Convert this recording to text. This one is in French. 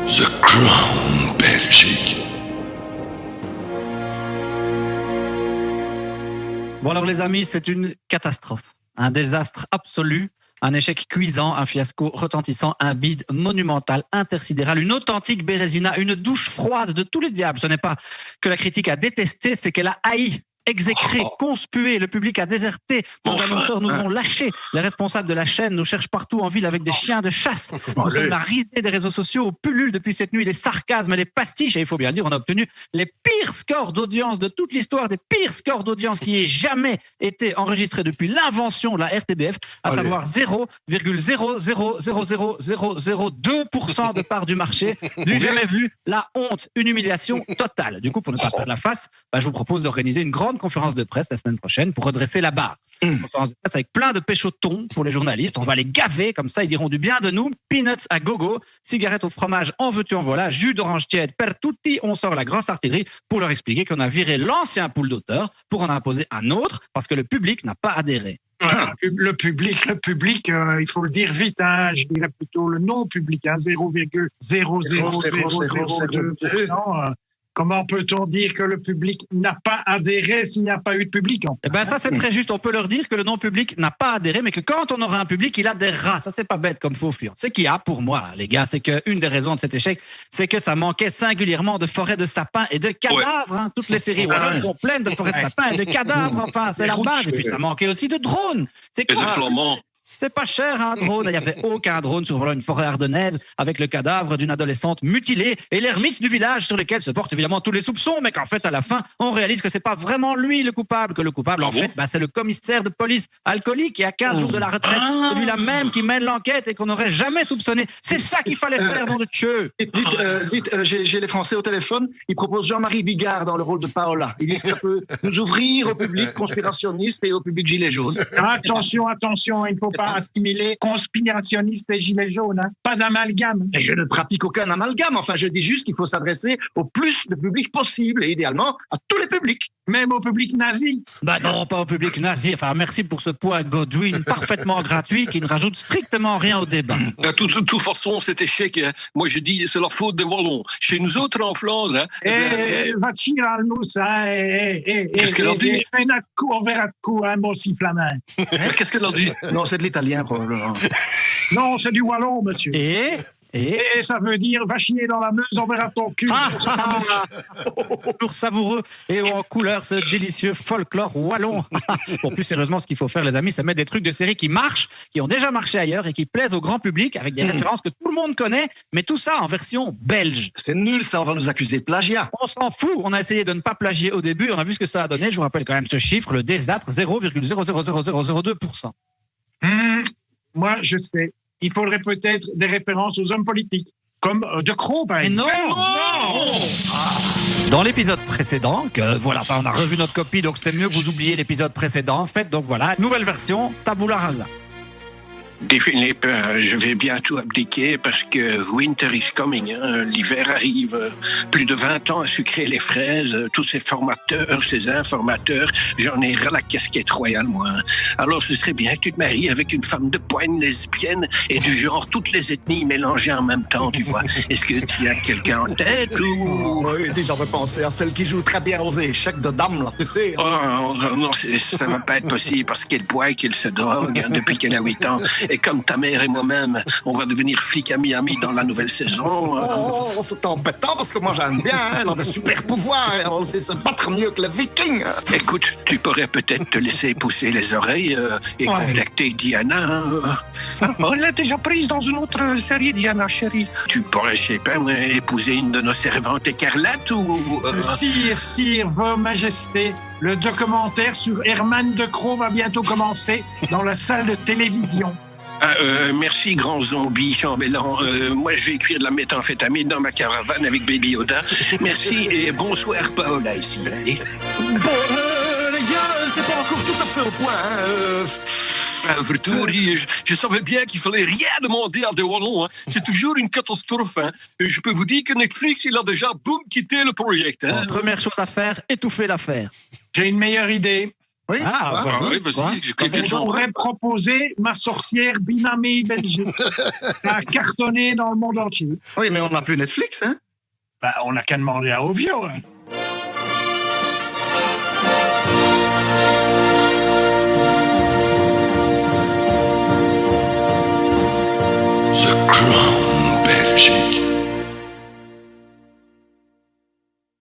The Crown Belgique. Bon alors les amis, c'est une catastrophe, un désastre absolu, un échec cuisant, un fiasco retentissant, un bide monumental, intersidéral, une authentique bérésina, une douche froide de tous les diables. Ce n'est pas que la critique a détesté, c'est qu'elle a haï, exécré, conspué. Le public a déserté. Nos annonceurs nous ont lâchés. Les responsables de la chaîne nous cherchent partout en ville avec des chiens de chasse. Nous sommes la risée des réseaux sociaux où pullulent depuis cette nuit les sarcasmes et les pastiches. Et il faut bien le dire, on a obtenu les pires scores d'audience de toute l'histoire, des pires scores d'audience qui aient jamais été enregistrés depuis l'invention de la RTBF, à savoir 0,0000002% de part du marché. Du jamais vu, la honte, une humiliation totale. Du coup, pour ne pas perdre la face, je vous propose d'organiser une grande conférence de presse la semaine prochaine pour redresser la barre. Une conférence de presse avec plein de péchotons pour les journalistes. On va les gaver, comme ça ils diront du bien de nous. Peanuts à gogo, cigarettes au fromage, en veux-tu en voilà, jus d'orange tiède, per tutti. On sort la grosse artillerie pour leur expliquer qu'on a viré l'ancien pool d'auteur pour en imposer un autre parce que le public n'a pas adhéré. Le public, il faut le dire vite, je dirais plutôt le non-public, 0,00002%. Comment peut-on dire que le public n'a pas adhéré s'il n'y a pas eu de public? Ça, c'est très juste. On peut leur dire que le non-public n'a pas adhéré, mais que quand on aura un public, il adhérera. Ça, c'est pas bête comme faux fuyant. Ce qu'il y a pour moi, les gars, c'est qu'une des raisons de cet échec, c'est que ça manquait singulièrement de forêts de sapins et de cadavres. Toutes les séries sont pleines de forêts de sapins et de cadavres. Enfin, c'est la base. Et puis, ça manquait aussi de drones. C'est quoi? C'est pas cher un drone. Il n'y avait aucun drone survolant une forêt ardennaise avec le cadavre d'une adolescente mutilée et l'ermite du village sur lequel se portent évidemment tous les soupçons, mais qu'en fait, à la fin, on réalise que c'est pas vraiment lui le coupable, que le coupable, c'est le commissaire de police alcoolique qui a 15 jours de la retraite. C'est lui-là même qui mène l'enquête et qu'on n'aurait jamais soupçonné. C'est ça qu'il fallait faire, nom de Dieu. J'ai les Français au téléphone. Ils proposent Jean-Marie Bigard dans le rôle de Paola. Ils disent que ça peut nous ouvrir au public conspirationniste et au public gilet jaune. Attention, il ne faut pas assimiler conspirationniste et gilet jaune. Pas d'amalgame. Et je ne pratique aucun amalgame. Enfin, je dis juste qu'il faut s'adresser au plus de public possible et idéalement à tous les publics. Même au public nazi. Non, pas au public nazi. Enfin, merci pour ce point Godwin parfaitement gratuit qui ne rajoute strictement rien au débat. De toute façon, cet échec, moi je dis, c'est la faute des Wallons. Chez nous autres en Flandre... Va-t-il à nous, qu'est-ce qu'elle leur dit? On verra de coup, mon sifflamin. Qu'est-ce qu'elle leur dit? Non, c'est de l'italien, probablement. Non, c'est du wallon, monsieur. Et ça veut dire, va chier dans la Meuse, on verra ton cul. Toujours savoureux et en couleur, ce délicieux folklore wallon. Bon, plus sérieusement, ce qu'il faut faire, les amis, c'est mettre des trucs de série qui marchent, qui ont déjà marché ailleurs et qui plaisent au grand public avec des références que tout le monde connaît, mais tout ça en version belge. C'est nul, ça, on va nous accuser de plagiat. On s'en fout, on a essayé de ne pas plagier au début, on a vu ce que ça a donné. Je vous rappelle quand même ce chiffre, le désastre, 0,00002%. Moi, je sais. Il faudrait peut-être des références aux hommes politiques, comme De Croo, par exemple. Mais non. Dans l'épisode précédent, on a revu notre copie, donc c'est mieux que vous oubliez l'épisode précédent. En fait, donc voilà, nouvelle version, tabula rasa. Philippe, je vais bientôt abdiquer parce que winter is coming, l'hiver arrive. Plus de 20 ans à sucrer les fraises, tous ces formateurs, ces informateurs, j'en ai ras la casquette royale, moi. Alors ce serait bien que tu te maries avec une femme de poigne lesbienne et du genre toutes les ethnies mélangées en même temps, tu vois. Est-ce que tu as quelqu'un en tête ou... Oui, déjà, on va penser à celle qui joue très bien aux échecs de dames, là, tu sais. Non, ça va pas être possible parce qu'elle boit et qu'elle se drogue depuis qu'elle a 8 ans. Et comme ta mère et moi-même, on va devenir flics à Miami dans la nouvelle saison. C'est embêtant parce que moi j'aime bien, elle a des super pouvoirs, elle sait se battre mieux que les Vikings. Écoute, tu pourrais peut-être te laisser pousser les oreilles et contacter Diana. On l'a déjà prise dans une autre série, Diana, chérie. Tu pourrais, je sais pas, épouser une de nos servantes écarlates ou... Sire, Vos Majestés, le documentaire sur Herman De Croo va bientôt commencer dans la salle de télévision. Merci, grand zombie chambellan. Moi, je vais cuire de la méthamphétamine dans ma caravane avec Baby Yoda. Merci et bonsoir, Paola, ici. Allez. Bon, les gars, c'est pas encore tout à fait au point. Verdorie, je savais bien qu'il fallait rien demander à des Wallons. C'est toujours une catastrophe. Et je peux vous dire que Netflix, il a déjà quitté le projet. Première chose à faire, étouffer l'affaire. J'ai une meilleure idée. Oui. Ah, Ah oui, Quoi vas-y, j'ai On quelque chose. devrait proposer Ma sorcière Binami Belgique. Ça a cartonné dans le monde entier. Oui, mais on n'a plus Netflix, hein. Bah, on n'a qu'à demander à Ovio. Hein. The Crown Belgique.